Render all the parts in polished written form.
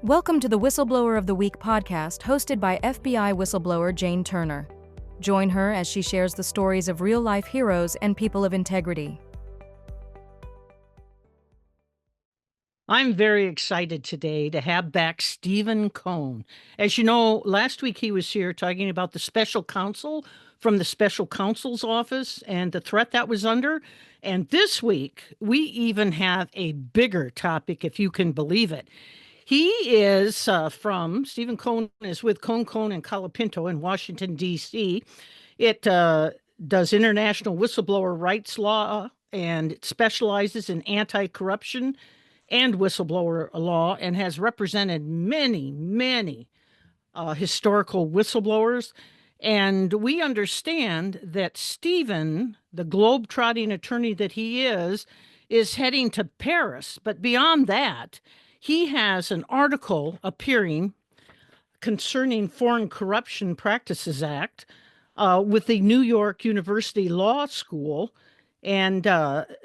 Welcome to the Whistleblower of the Week podcast, hosted by FBI whistleblower Jane Turner. Join her as she shares the stories of real-life heroes and people of integrity. I'm very excited today to have back Stephen Kohn. As you know, last week he was here talking about the special counsel from the special counsel's office and the threat that was under. And this week, we even have a bigger topic, if you can believe it. He is Stephen Kohn is with Kohn and Colapinto in Washington, D.C. It does international whistleblower rights law, and it specializes in anti-corruption and whistleblower law, and has represented many historical whistleblowers. And we understand that Stephen, the globe-trotting attorney that he is heading to Paris. But beyond that, he has an article appearing concerning Foreign Corruption Practices Act with the New York University Law School. And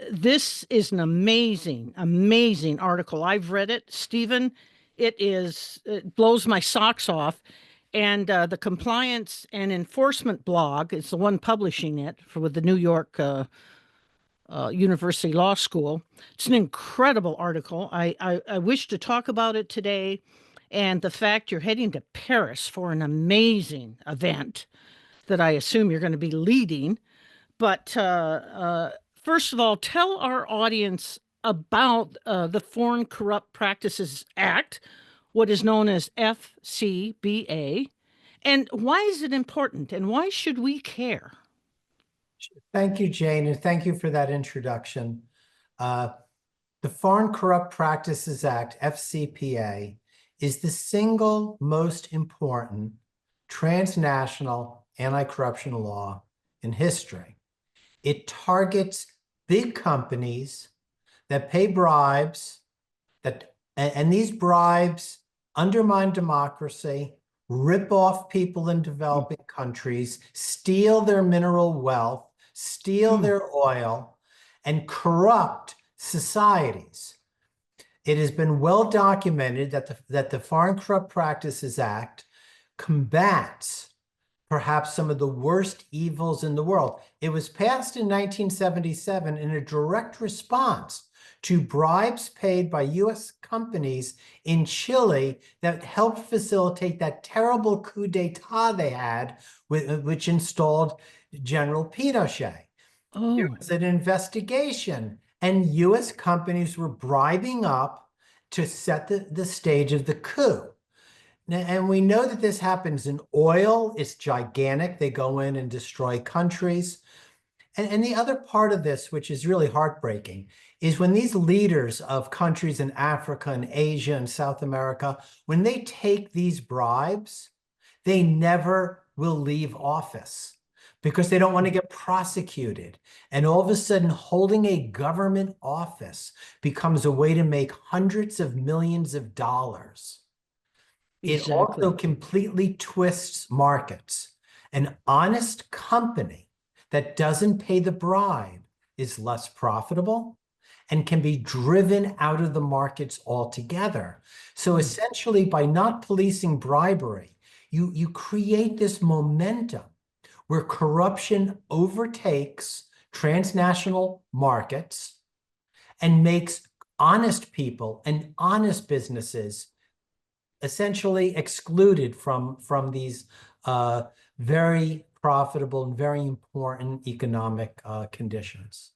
this is an amazing article. I've read it, Stephen. It blows my socks off. And the Compliance and Enforcement blog is the one publishing it with the New York University Law School. It's an incredible article. I wish to talk about it today, and the fact you're heading to Paris for an amazing event that I assume you're going to be leading. But first of all, tell our audience about the Foreign Corrupt Practices Act, what is known as FCPA, and why is it important, and why should we care? Thank you, Jane, and thank you for that introduction. The Foreign Corrupt Practices Act, FCPA, is the single most important transnational anti-corruption law in history. It targets big companies that pay bribes, and these bribes undermine democracy, rip off people in developing countries, steal their mineral wealth, steal their oil, and corrupt societies. It has been well documented that the Foreign Corrupt Practices Act combats perhaps some of the worst evils in the world. It was passed in 1977 in a direct response to bribes paid by U.S. companies in Chile that helped facilitate that terrible coup d'etat they had, which installed General Pinochet. There was an investigation, and U.S. companies were bribing up to set the stage of the coup. And we know that this happens in oil. It's gigantic. They go in and destroy countries. And the other part of this, which is really heartbreaking, is when these leaders of countries in Africa and Asia and South America, when they take these bribes, they never will leave office because they don't want to get prosecuted. And all of a sudden, holding a government office becomes a way to make hundreds of millions of dollars. It also completely twists markets. An honest company that doesn't pay the bribe is less profitable and can be driven out of the markets altogether. So essentially, by not policing bribery, you create this momentum where corruption overtakes transnational markets and makes honest people and honest businesses essentially excluded from these very profitable and very important economic conditions.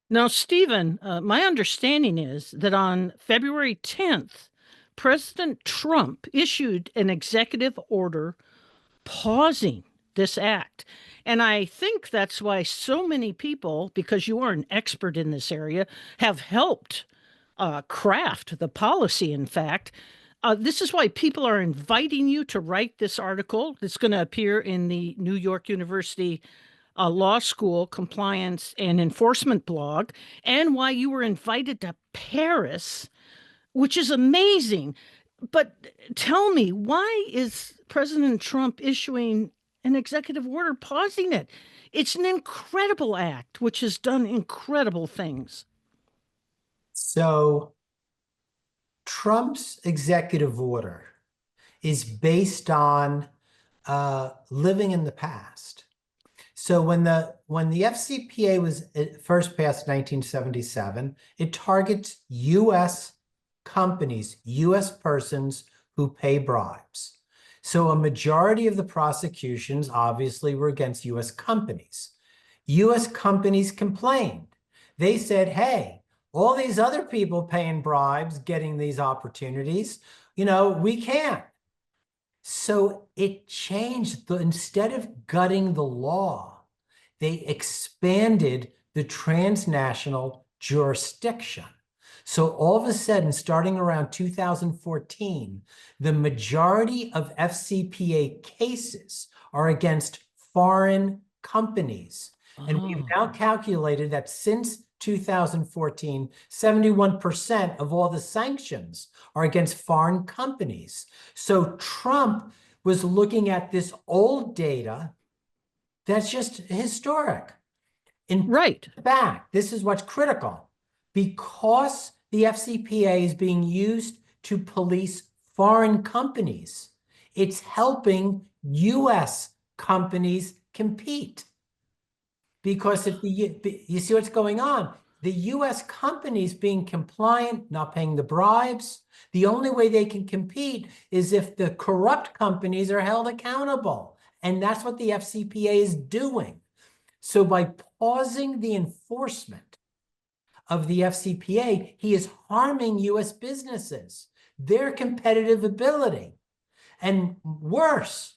Now, Stephen, my understanding is that on February 10th, President Trump issued an executive order pausing this act. And I think that's why so many people, because you are an expert in this area, have helped craft the policy, in fact. This is why people are inviting you to write this article that's going to appear in the New York University Law School Compliance and Enforcement blog, and why you were invited to Paris, which is amazing. But tell me, why is President Trump issuing an executive order pausing it? It's an incredible act, which has done incredible things. So Trump's executive order is based on living in the past. So when the FCPA was first passed in 1977, it targets U.S. companies, U.S. persons who pay bribes. So a majority of the prosecutions obviously were against U.S. companies. U.S. companies complained. They said, hey, all these other people paying bribes, getting these opportunities, we can't. So it changed. Instead of gutting the law, they expanded the transnational jurisdiction. So all of a sudden, starting around 2014, the majority of FCPA cases are against foreign companies. And we've now calculated that since 2014, 71% of all the sanctions are against foreign companies. So Trump was looking at this old data that's just historic. In fact, this is what's critical. Because the FCPA is being used to police foreign companies, it's helping U.S. companies compete. Because if you see what's going on, the U.S. companies being compliant, not paying the bribes, the only way they can compete is if the corrupt companies are held accountable. And that's what the FCPA is doing. So by pausing the enforcement of the FCPA, he is harming U.S. businesses, their competitive ability. And worse,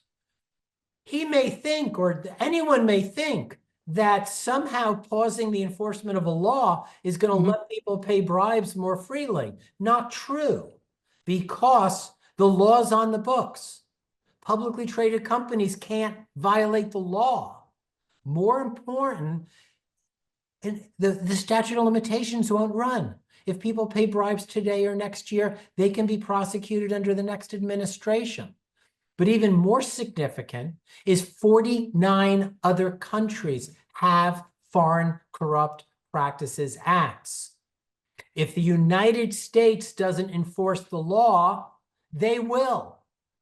he may think, or anyone may think, that somehow pausing the enforcement of a law is going to let people pay bribes more freely. Not true, because the law's on the books. Publicly traded companies can't violate the law. More important, and the statute of limitations won't run. If people pay bribes today or next year, they can be prosecuted under the next administration. But even more significant is 49 other countries have Foreign Corrupt Practices Acts. If the United States doesn't enforce the law, they will.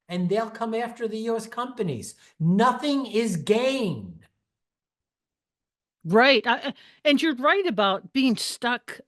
And they'll come after the U.S. companies. Nothing is gained. Right. And you're right about being stuck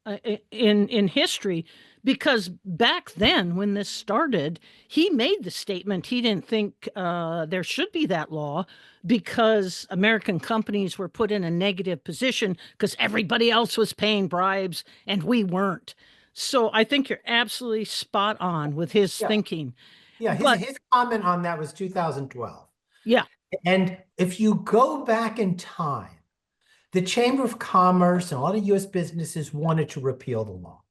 in history, because back then when this started, he made the statement he didn't think there should be that law because American companies were put in a negative position because everybody else was paying bribes and we weren't. So I think you're absolutely spot on with his thinking. Yeah, his comment on that was 2012. Yeah. And if you go back in time, the Chamber of Commerce and a lot of U.S. businesses wanted to repeal the law.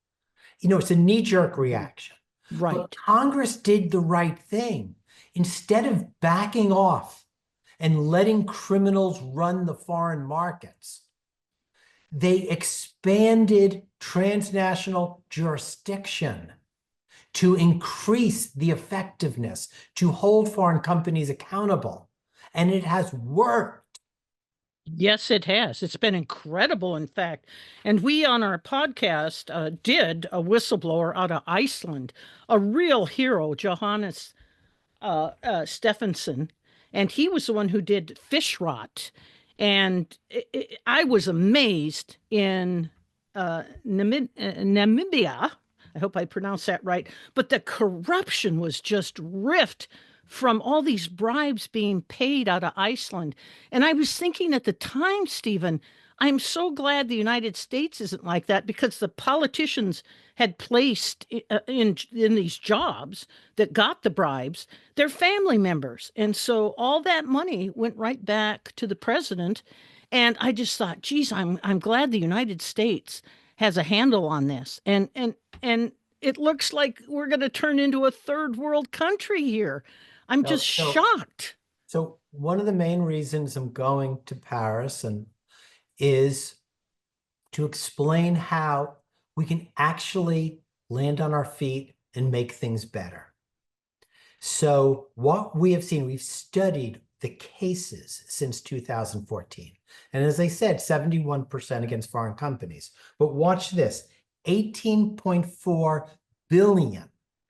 It's a knee-jerk reaction. Right. But Congress did the right thing. Instead of backing off and letting criminals run the foreign markets, they expanded transnational jurisdiction to increase the effectiveness, to hold foreign companies accountable. And it has worked. Yes, it has. It's been incredible, in fact. And we on our podcast did a whistleblower out of Iceland, a real hero, Johannes Stephenson. And he was the one who did fish rot. And I was amazed in Namibia. I hope I pronounced that right. But the corruption was just rift from all these bribes being paid out of Iceland. And I was thinking at the time, Stephen, I'm so glad the United States isn't like that, because the politicians had placed in these jobs that got the bribes their family members. And so all that money went right back to the president. And I just thought, geez, I'm glad the United States has a handle on this. And it looks like we're going to turn into a third world country here. I'm just shocked. So one of the main reasons I'm going to Paris is to explain how we can actually land on our feet and make things better. So what we have seen, we've studied the cases since 2014. And as I said, 71% against foreign companies. But watch this, 18.4 billion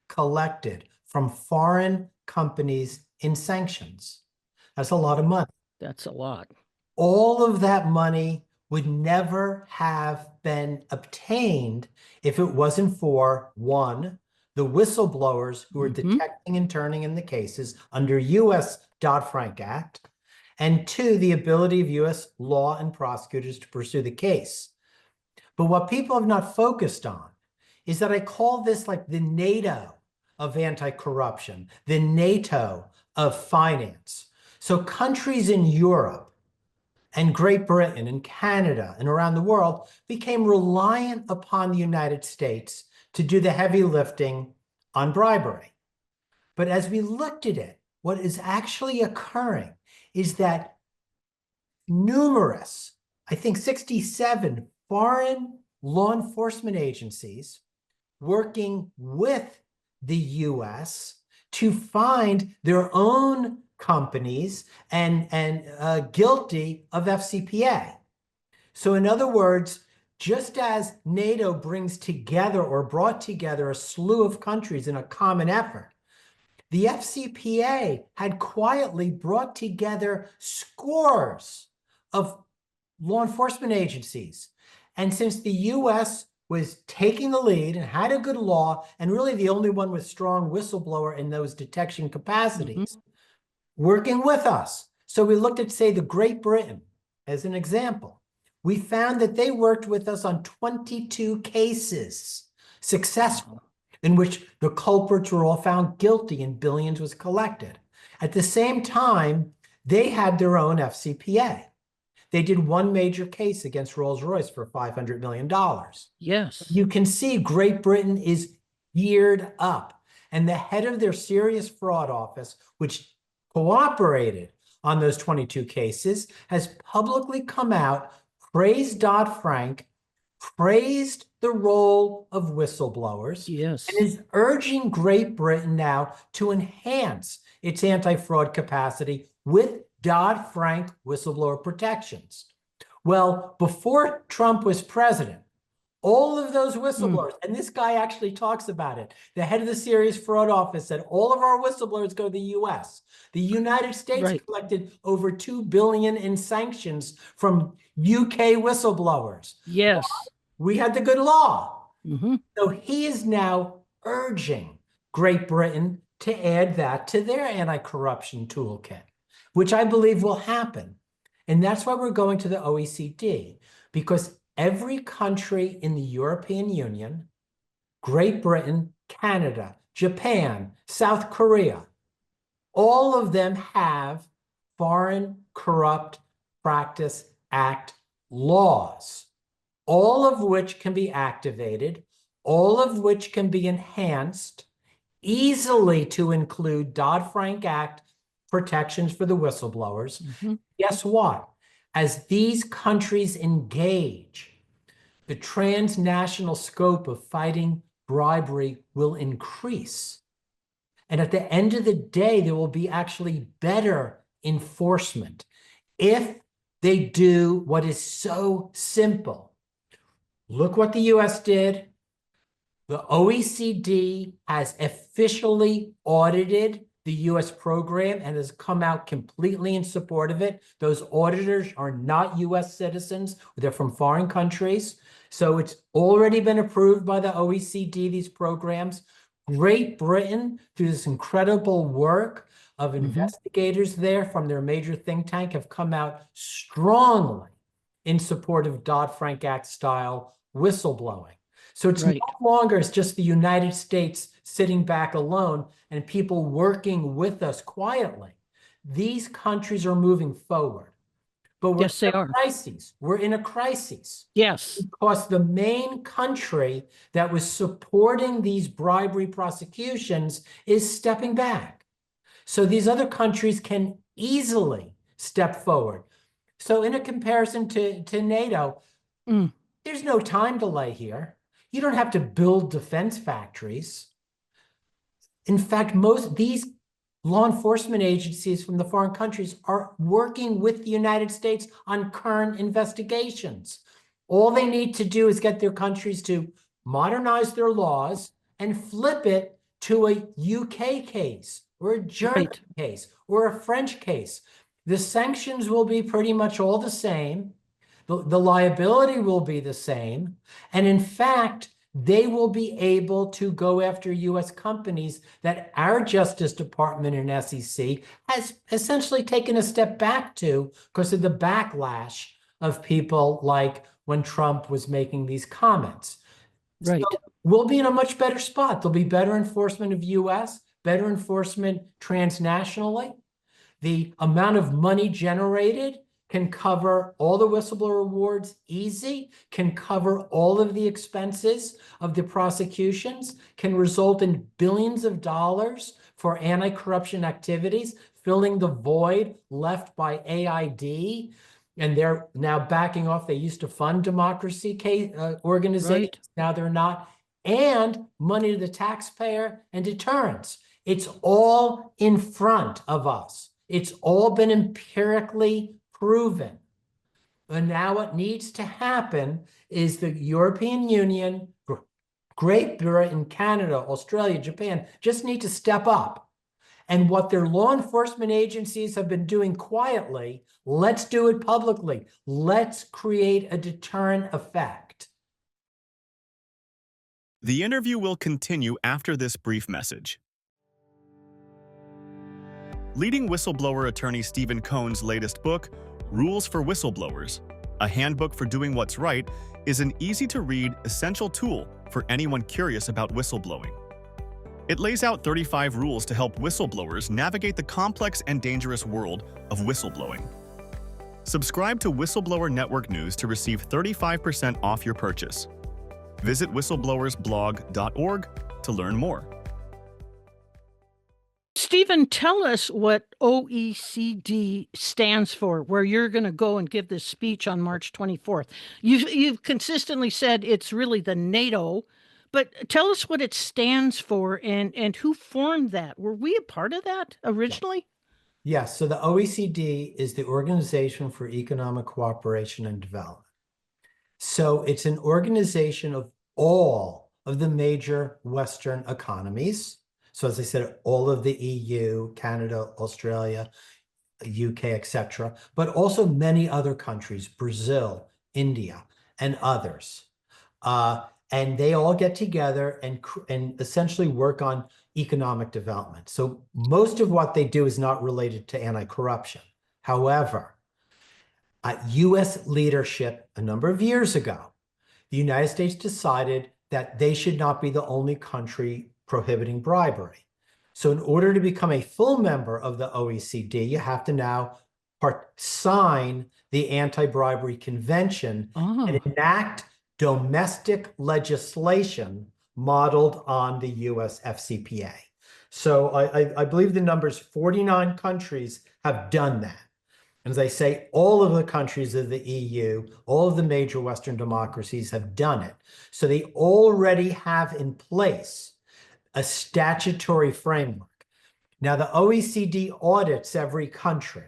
collected from foreign companies in sanctions. That's a lot of money. That's a lot. All of that money would never have been obtained if it wasn't for, one, the whistleblowers who were detecting and turning in the cases under U.S. Dodd-Frank Act, and two, the ability of U.S. law and prosecutors to pursue the case. But what people have not focused on is that I call this like the NATO of anti-corruption, the NATO of finance. So countries in Europe and Great Britain and Canada and around the world became reliant upon the United States to do the heavy lifting on bribery. But as we looked at it, what is actually occurring is that numerous, I think 67 foreign law enforcement agencies working with the US to find their own companies and guilty of FCPA. So in other words, just as NATO brings together or brought together a slew of countries in a common effort, the FCPA had quietly brought together scores of law enforcement agencies. And since the US was taking the lead and had a good law, and really the only one with strong whistleblower in those detection capacities, working with us. So we looked at, say, the Great Britain as an example. We found that they worked with us on 22 cases, successful, in which the culprits were all found guilty and billions was collected. At the same time, they had their own FCPA. They did one major case against Rolls-Royce for $500 million. Yes. You can see Great Britain is geared up. And the head of their serious fraud office, which cooperated on those 22 cases, has publicly come out, praised Dodd-Frank, praised the role of whistleblowers, Yes. and is urging Great Britain now to enhance its anti-fraud capacity with Dodd-Frank whistleblower protections. Well, before Trump was president, all of those whistleblowers, and this guy actually talks about it, the head of the Serious Fraud Office said all of our whistleblowers go to the US. The United States collected over $2 billion in sanctions from UK whistleblowers. Yes. We had the good law. So he is now urging Great Britain to add that to their anti-corruption toolkit, which I believe will happen. And that's why we're going to the OECD, because every country in the European Union, Great Britain, Canada, Japan, South Korea, all of them have Foreign Corrupt Practice Act laws, all of which can be activated, all of which can be enhanced easily to include Dodd-Frank Act protections for the whistleblowers. Guess what? As these countries engage, the transnational scope of fighting bribery will increase. And at the end of the day, there will be actually better enforcement if they do what is so simple. Look what the US did. The OECD has officially audited the US program and has come out completely in support of it. Those auditors are not US citizens. They're from foreign countries. So it's already been approved by the OECD, these programs. Great Britain, through this incredible work of investigators there from their major think tank, have come out strongly in support of Dodd-Frank Act style whistleblowing. So it's no longer just the United States sitting back alone and people working with us quietly. These countries are moving forward. But we're in a crisis. We're in a crisis. Yes. Because the main country that was supporting these bribery prosecutions is stepping back. So these other countries can easily step forward. So in a comparison to NATO, there's no time delay here. You don't have to build defense factories. In fact, most these law enforcement agencies from the foreign countries are working with the United States on current investigations. All they need to do is get their countries to modernize their laws and flip it to a UK case or a German Right. case or a French case. The sanctions will be pretty much all the same. The liability will be the same. And in fact, they will be able to go after US companies that our Justice Department and SEC has essentially taken a step back to because of the backlash of people like when Trump was making these comments. Right. So we'll be in a much better spot. There'll be better enforcement of US, better enforcement transnationally. The amount of money generated can cover all the whistleblower awards easy, can cover all of the expenses of the prosecutions, can result in billions of dollars for anti-corruption activities, filling the void left by AID. And they're now backing off. They used to fund democracy organizations. Right. Now they're not. And money to the taxpayer and deterrence. It's all in front of us. It's all been empirically proven. And now what needs to happen is the European Union, Great Britain, Canada, Australia, Japan just need to step up. And what their law enforcement agencies have been doing quietly, let's do it publicly. Let's create a deterrent effect. The interview will continue after this brief message. Leading whistleblower attorney Stephen Kohn's latest book, Rules for Whistleblowers, A Handbook for Doing What's Right, is an easy-to-read, essential tool for anyone curious about whistleblowing. It lays out 35 rules to help whistleblowers navigate the complex and dangerous world of whistleblowing. Subscribe to Whistleblower Network News to receive 35% off your purchase. Visit whistleblowersblog.org to learn more. Stephen, tell us what OECD stands for, where you're going to go and give this speech on March 24th. You've consistently said it's really the NATO, but tell us what it stands for and who formed that. Were we a part of that originally? Yes, so the OECD is the Organization for Economic Cooperation and Development. So it's an organization of all of the major Western economies. So as I said, all of the EU, Canada, Australia, UK, etc., but also many other countries, Brazil, India, and others. And they all get together and essentially work on economic development. So most of what they do is not related to anti-corruption. However, US leadership a number of years ago, the United States decided that they should not be the only country prohibiting bribery. So in order to become a full member of the OECD, you have to now sign the anti-bribery convention and enact domestic legislation modeled on the US FCPA. So I believe the numbers 49 countries have done that. And as I say, all of the countries of the EU, all of the major Western democracies have done it. So they already have in place a statutory framework. Now, the OECD audits every country.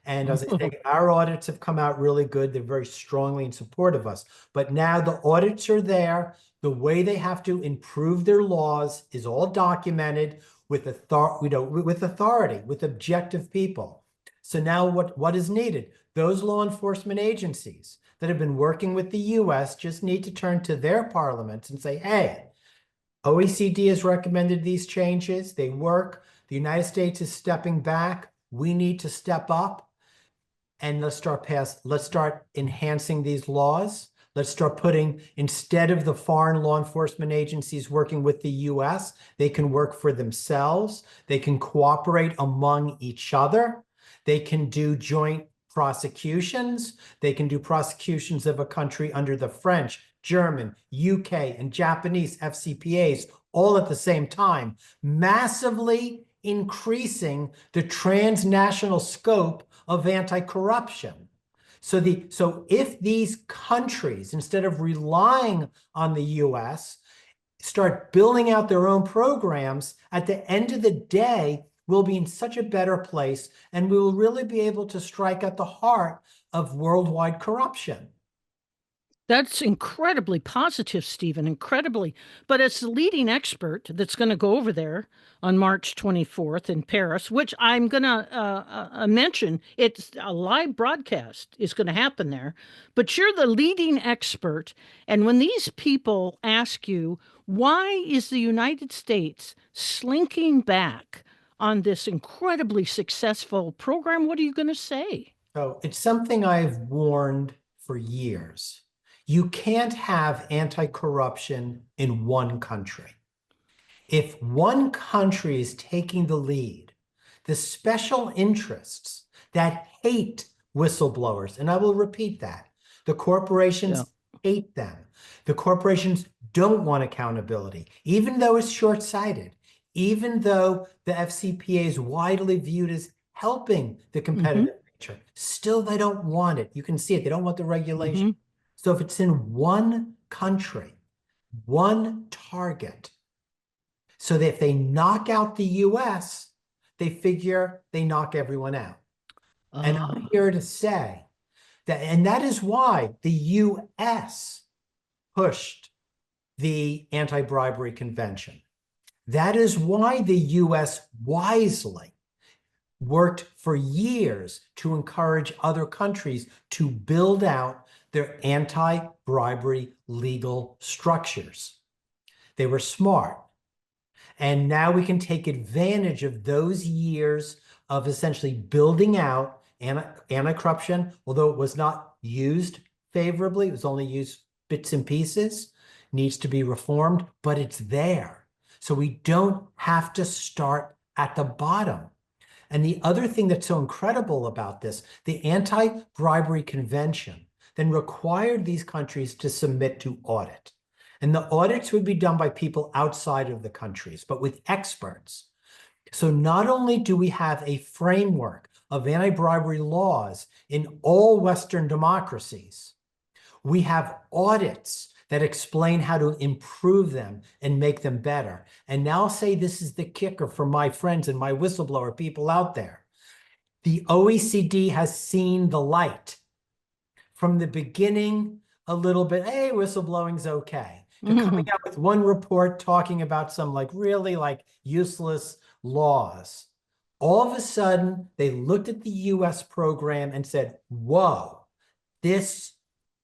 And as I say, our audits have come out really good. They're very strongly in support of us. But now the audits are there. The way they have to improve their laws is all documented with authority, with objective people. So now what is needed? Those law enforcement agencies that have been working with the US just need to turn to their parliaments and say, hey, OECD has recommended these changes. They work. The United States is stepping back. We need to step up. And let's start enhancing these laws. Let's start putting, instead of the foreign law enforcement agencies working with the US, they can work for themselves. They can cooperate among each other. They can do joint prosecutions. They can do prosecutions of a country under the French, German, UK, and Japanese FCPAs all at the same time, massively increasing the transnational scope of anti-corruption. So if these countries, instead of relying on the US, start building out their own programs, at the end of the day, we'll be in such a better place, and we will really be able to strike at the heart of worldwide corruption. That's incredibly positive, Stephen, incredibly. But as the leading expert that's going to go over there on March 24th in Paris, which I'm going to mention, it's a live broadcast is going to happen there. But you're the leading expert. And when these people ask you, why is the United States slinking back on this incredibly successful program, what are you going to say? So it's something I've warned for years. You can't have anti-corruption in one country. If one country is taking the lead, the special interests that hate whistleblowers, and I will repeat that, the corporations hate them. The corporations don't want accountability, even though it's short-sighted, even though the FCPA is widely viewed as helping the competitive nature. Still, they don't want it. You can see it. They don't want the regulation. So if it's in one country, one target, so that if they knock out the US, they figure they knock everyone out. And I'm here to say that, and that is why the US pushed the anti-bribery convention. That is why the US wisely worked for years to encourage other countries to build out their anti-bribery legal structures. They were smart. And now we can take advantage of those years of essentially building out anti-corruption, although it was not used favorably, it was only used bits and pieces, needs to be reformed, but it's there. So we don't have to start at the bottom. And the other thing that's so incredible about this, the anti-bribery convention then required these countries to submit to audit. And the audits would be done by people outside of the countries, but with experts. So not only do we have a framework of anti-bribery laws in all Western democracies, we have audits that explain how to improve them and make them better. And now I'll say this is the kicker for my friends and my whistleblower people out there. The OECD has seen the light. From the beginning, a little bit, hey, whistleblowing's okay. They're coming out with one report talking about some really useless laws. All of a sudden, they looked at the US program and said, whoa, this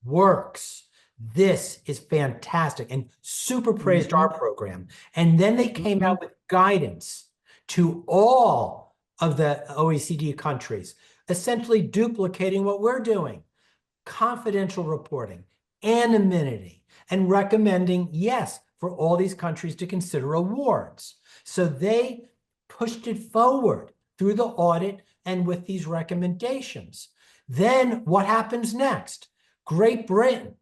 works. This is fantastic, and super praised our program. And then they came out with guidance to all of the OECD countries, essentially duplicating what we're doing. Confidential reporting, anonymity, and recommending, yes, for all these countries to consider awards. So they pushed it forward through the audit and with these recommendations. Then what happens next? Great Britain,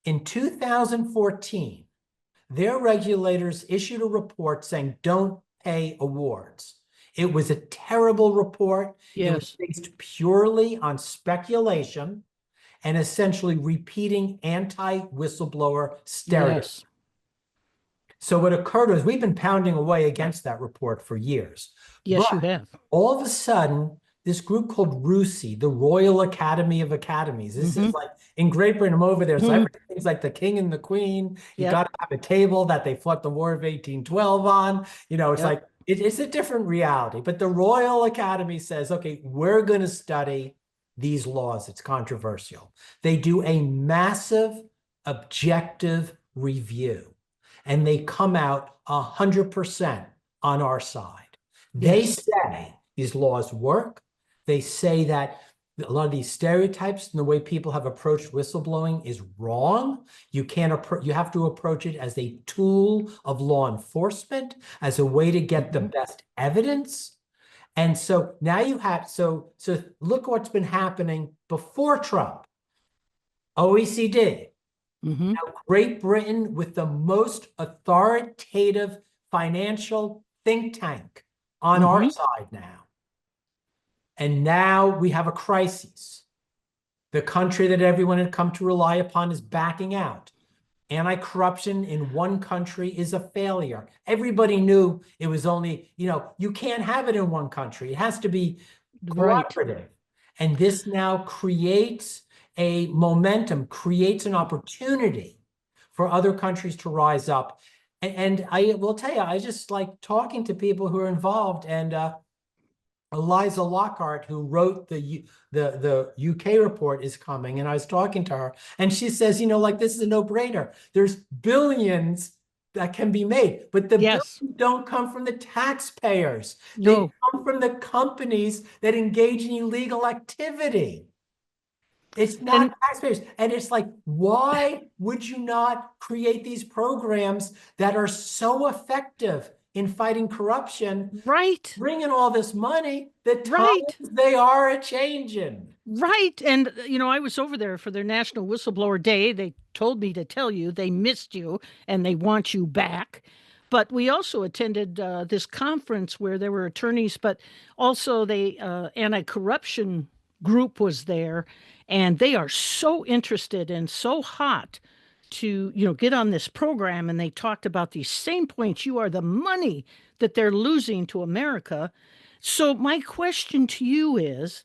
in 2014, their regulators issued a report saying, don't pay awards. It was a terrible report. It was based purely on speculation and essentially repeating anti-whistleblower stereotypes. So what occurred was we've been pounding away against that report for years. Yes, you have. All of a sudden, this group called RUSI, the Royal Academy of Academies. This is like, in Great Britain, I'm over there, so everything's like the king and the queen. You got to have a table that they fought the War of 1812 on. It's like, it's a different reality. But the Royal Academy says, okay, we're going to study these laws. It's controversial. They do a massive objective review, and they come out 100% on our side. They say these laws work. They say that a lot of these stereotypes and the way people have approached whistleblowing is wrong. You have to approach it as a tool of law enforcement, as a way to get the best evidence. And so now you have, so look what's been happening before Trump. OECD, now Great Britain with the most authoritative financial think tank on our side now. And now we have a crisis. The country that everyone had come to rely upon is backing out. Anti-corruption in one country is a failure. Everybody knew it was only, you can't have it in one country. It has to be cooperative. And this now creates a momentum, creates an opportunity for other countries to rise up. And I will tell you, I just like talking to people who are involved. And Eliza Lockhart, who wrote the UK report, is coming, and I was talking to her, and she says, like, this is a no-brainer. There's billions that can be made, but the Yes. billions don't come from the taxpayers. No. They come from the companies that engage in illegal activity. It's not taxpayers. And it's like, why would you not create these programs that are so effective in fighting corruption? Right. Bring in all this money, the Right. times they are a-changing. Right. And, I was over there for their National Whistleblower Day. They told me to tell you they missed you and they want you back. But we also attended this conference where there were attorneys, but also the anti-corruption group was there. And they are so interested and so hot to, get on this program. And they talked about these same points. You are the money that they're losing to America. So my question to you is,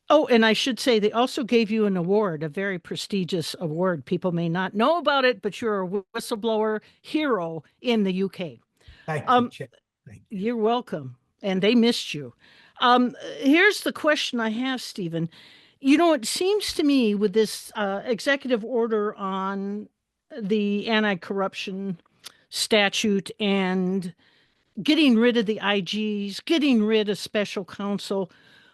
oh, and I should say they also gave you an award, a very prestigious award. People may not know about it, but you're a whistleblower hero in the UK. Thank you, Chip. Thank you. You're welcome. And they missed you. Here's the question I have, Stephen. It seems to me with this executive order on the anti-corruption statute and getting rid of the IGs, getting rid of special counsel,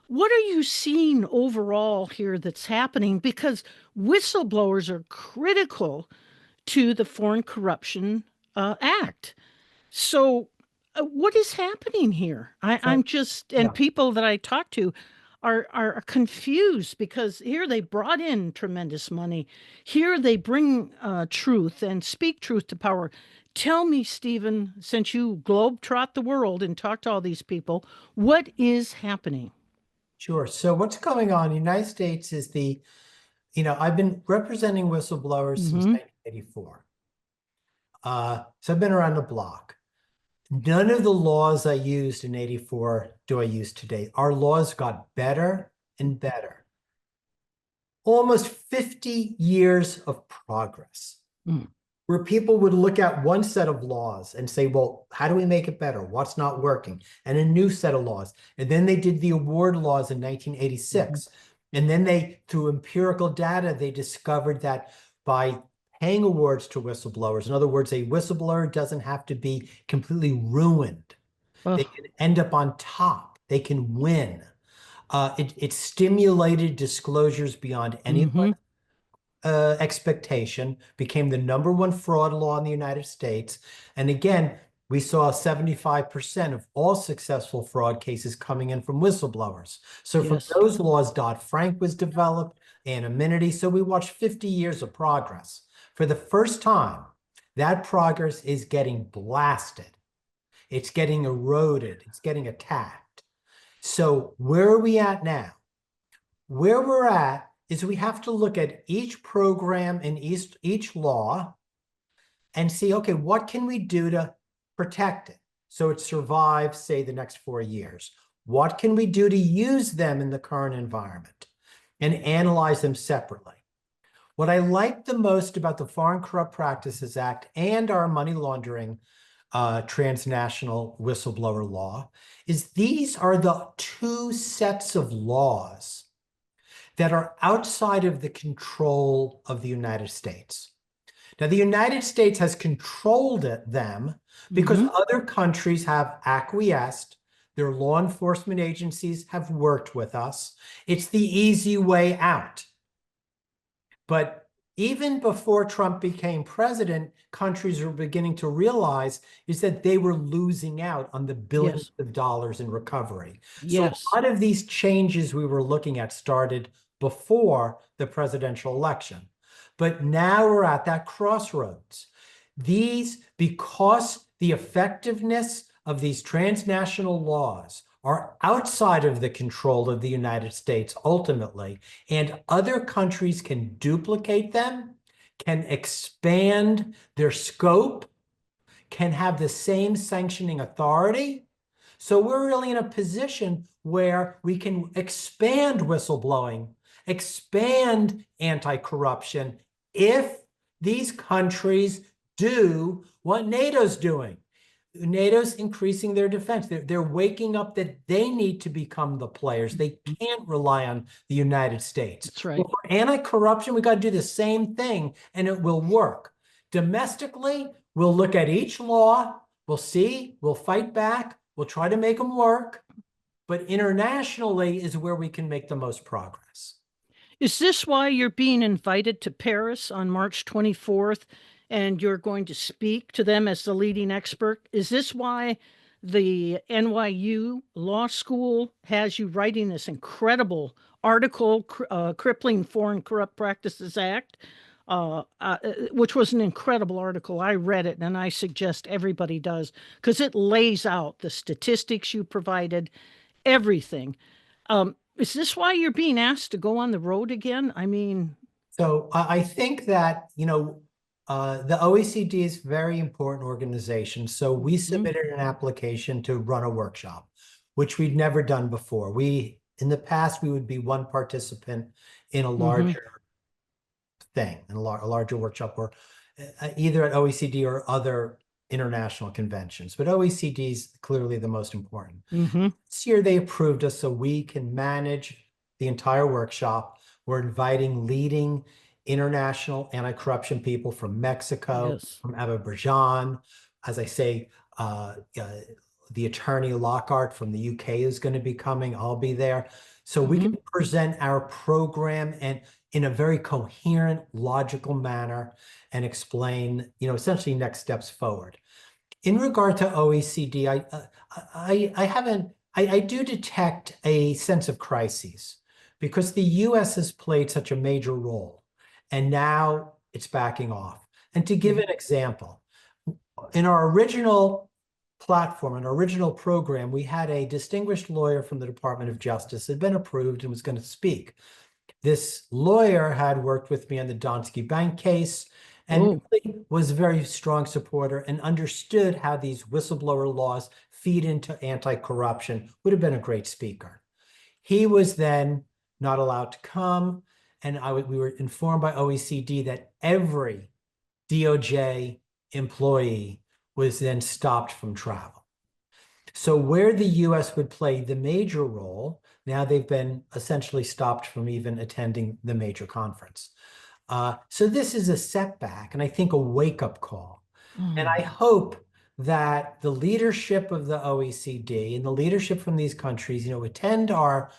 what are you seeing overall here that's happening? Because whistleblowers are critical to the Foreign Corruption Act. So what is happening here? I'm just, and people that I talk to are confused because here they brought in tremendous money. Here they bring truth and speak truth to power. Tell me, Stephen, since you globetrot the world and talk to all these people, what is happening? Sure. So what's going on in the United States is I've been representing whistleblowers since 1984. So I've been around the block. None of the laws I used in 84 do I use today. Our laws got better and better. Almost 50 years of progress. Where people would look at one set of laws and say, well, how do we make it better? What's not working? And a new set of laws. And then they did the award laws in 1986. And then through empirical data, they discovered that by paying awards to whistleblowers, in other words, a whistleblower doesn't have to be completely ruined. They can end up on top. They can win. It stimulated disclosures beyond any expectation, became the #1 fraud law in the United States. And again, we saw 75% of all successful fraud cases coming in from whistleblowers. So from those laws, Dodd-Frank was developed, anonymity. So we watched 50 years of progress. For the first time, that progress is getting blasted. It's getting eroded. It's getting attacked. So where are we at now? Where we're at is we have to look at each program and each law and see, okay, what can we do to protect it so it survives, say, the next 4 years? What can we do to use them in the current environment and analyze them separately? What I like the most about the Foreign Corrupt Practices Act and our money laundering transnational whistleblower law is these are the two sets of laws that are outside of the control of the United States. Now, the United States has controlled them because other countries have acquiesced. Their law enforcement agencies have worked with us. It's the easy way out. But even before Trump became president, countries were beginning to realize is that they were losing out on the billions of dollars in recovery. So a lot of these changes we were looking at started before the presidential election. But now we're at that crossroads. Because the effectiveness of these transnational laws are outside of the control of the United States ultimately, and other countries can duplicate them, can expand their scope, can have the same sanctioning authority. So we're really in a position where we can expand whistleblowing expand anti-corruption if these countries do what NATO's doing. NATO's increasing their defense. They're waking up that they need to become the players. They can't rely on the United States. That's right. Well, for anti-corruption, we got to do the same thing, and it will work. Domestically, we'll look at each law, we'll see, we'll fight back, we'll try to make them work. But internationally is where we can make the most progress. Is this why you're being invited to Paris on March 24th? And you're going to speak to them as the leading expert? Is this why the NYU Law School has you writing this incredible article, Crippling Foreign Corrupt Practices Act, which was an incredible article. I read it, and I suggest everybody does, because it lays out the statistics you provided, everything. Is this why you're being asked to go on the road again? I mean... So I think that, the OECD is a very important organization. So we submitted an application to run a workshop, which we'd never done before. In the past, we would be one participant in a larger thing, in a larger workshop, or either at OECD or other international conventions. But OECD is clearly the most important. This year, they approved us so we can manage the entire workshop. We're inviting leading international anti-corruption people from Mexico, from Azerbaijan. As I say, the attorney Lockhart from the UK is going to be coming. I'll be there. So we can present our program and in a very coherent, logical manner and explain, essentially next steps forward. In regard to OECD, I do detect a sense of crises because the US has played such a major role. And now it's backing off. And to give an example, in our original platform, in our original program, we had a distinguished lawyer from the Department of Justice had been approved and was going to speak. This lawyer had worked with me on the Danske Bank case and really was a very strong supporter and understood how these whistleblower laws feed into anti-corruption, would have been a great speaker. He was then not allowed to come. And we were informed by OECD that every DOJ employee was then stopped from travel. So where the US would play the major role, now they've been essentially stopped from even attending the major conference. So this is a setback, and I think a wake-up call. And I hope that the leadership of the OECD and the leadership from these countries, attend our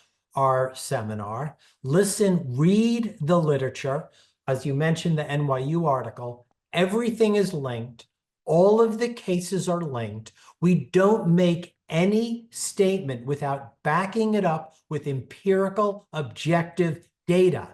seminar, listen, read the literature. As you mentioned, the NYU article, everything is linked. All of the cases are linked. We don't make any statement without backing it up with empirical, objective data.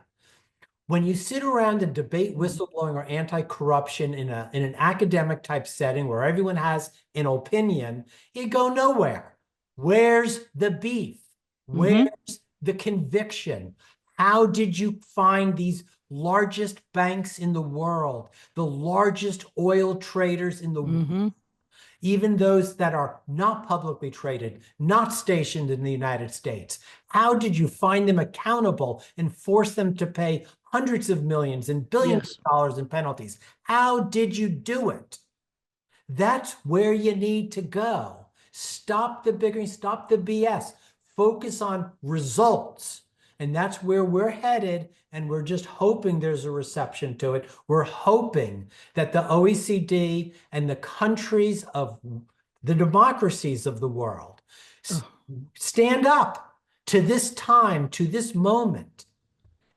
When you sit around and debate whistleblowing or anti-corruption in an academic type setting where everyone has an opinion, you go nowhere. Where's the beef? Where's the conviction? How did you find these largest banks in the world, the largest oil traders in the world, even those that are not publicly traded, not stationed in the United States? How did you find them accountable and force them to pay hundreds of millions and billions of dollars in penalties? How did you do it? That's where you need to go. Stop the bickering, stop the BS. Focus on results. And that's where we're headed. And we're just hoping there's a reception to it. We're hoping that the OECD and the countries of the democracies of the world stand up to this time, to this moment,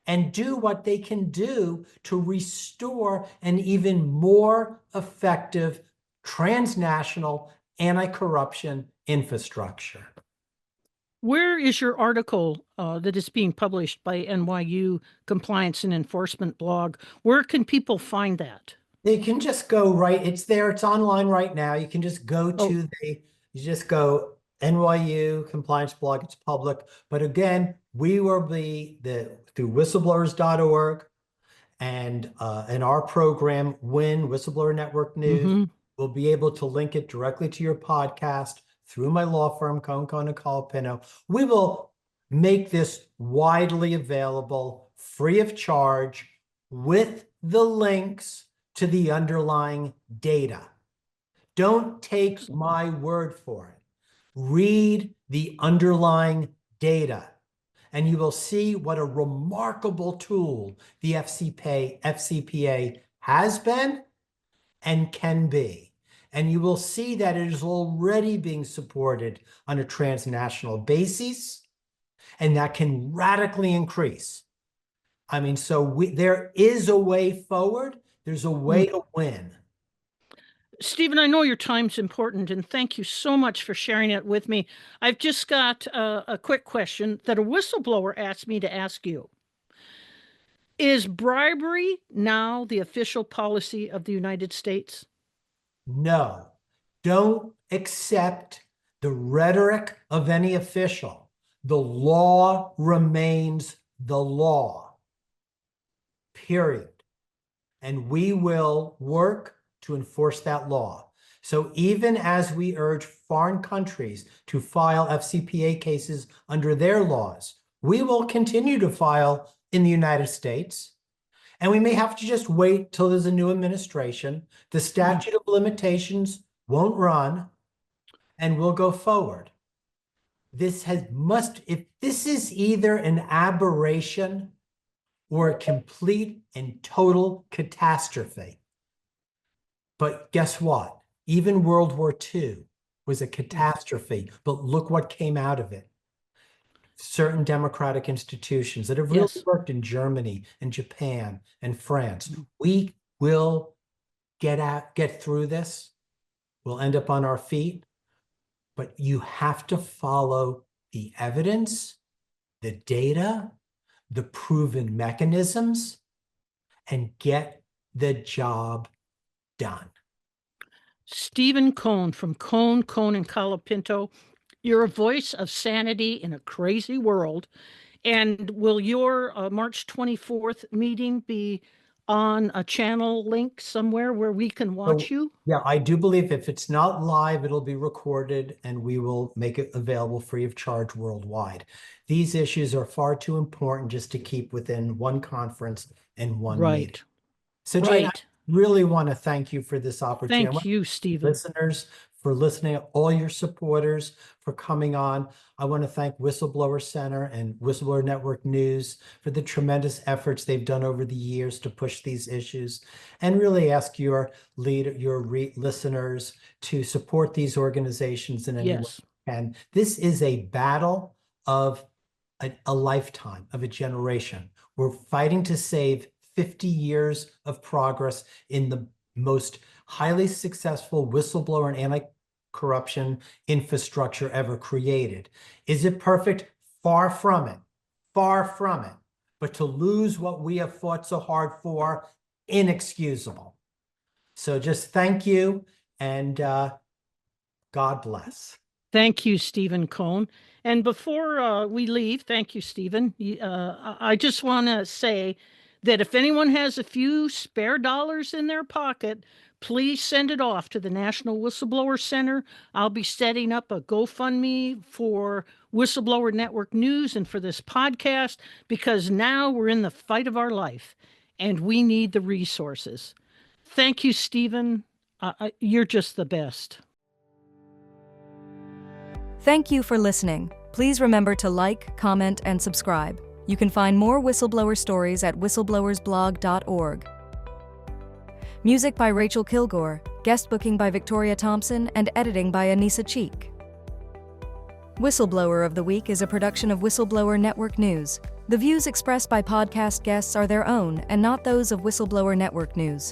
and do what they can do to restore an even more effective transnational anti-corruption infrastructure. Where is your article that is being published by NYU Compliance and Enforcement blog? Where can people find that? They can just go it's there, it's online right now. You can just go to you just go NYU Compliance blog, it's public. But again, we will be through whistleblowers.org and in our program, Whistleblower Network News, we'll be able to link it directly to your podcast through my law firm, Kohn, Kohn & Colapinto. We will make this widely available, free of charge, with the links to the underlying data. Don't take my word for it. Read the underlying data, and you will see what a remarkable tool the FCPA has been and can be. And you will see that it is already being supported on a transnational basis, and that can radically increase. I mean, so there is a way forward. There's a way to win. Stephen, I know your time's important, and thank you so much for sharing it with me. I've just got a quick question that a whistleblower asked me to ask you. Is bribery now the official policy of the United States? No, don't accept the rhetoric of any official. The law remains the law, period. And we will work to enforce that law. So even as we urge foreign countries to file FCPA cases under their laws, we will continue to file in the United States. And we may have to just wait till there's a new administration. The statute of limitations won't run, and we'll go forward. If this is either an aberration or a complete and total catastrophe. But guess what? Even World War II was a catastrophe, but look what came out of it. Certain democratic institutions that have really worked in Germany and Japan and France. We will get through this. We'll end up on our feet, but you have to follow the evidence, the data, the proven mechanisms, and get the job done. Stephen Kohn from Kohn, and Colapinto. You're a voice of sanity in a crazy world. And will your March 24th meeting be on a channel link somewhere where we can watch you? Yeah, I do believe if it's not live, it'll be recorded, and we will make it available free of charge worldwide. These issues are far too important just to keep within one conference and one meeting. So Jane, I really want to thank you for this opportunity. Thank you, Stephen. Listeners, for listening, all your supporters for coming on. I want to thank Whistleblower Center and Whistleblower Network News for the tremendous efforts they've done over the years to push these issues, and really ask your listeners to support these organizations in any way. And this is a battle of a lifetime, of a generation. We're fighting to save 50 years of progress in the most highly successful whistleblower and anti-corruption infrastructure ever created. Is it perfect? Far from it. Far from it. But to lose what we have fought so hard for, inexcusable. So just thank you, and God bless. Thank you, Stephen Kohn. And before we leave, thank you, Stephen. I just want to say that if anyone has a few spare dollars in their pocket, please send it off to the National Whistleblower Center. I'll be setting up a GoFundMe for Whistleblower Network News and for this podcast, because now we're in the fight of our life and we need the resources. Thank you, Stephen. You're just the best. Thank you for listening. Please remember to like, comment, and subscribe. You can find more whistleblower stories at whistleblowersblog.org. Music by Rachel Kilgore, guest booking by Victoria Thompson, and editing by Anissa Cheek. Whistleblower of the Week is a production of Whistleblower Network News. The views expressed by podcast guests are their own and not those of Whistleblower Network News.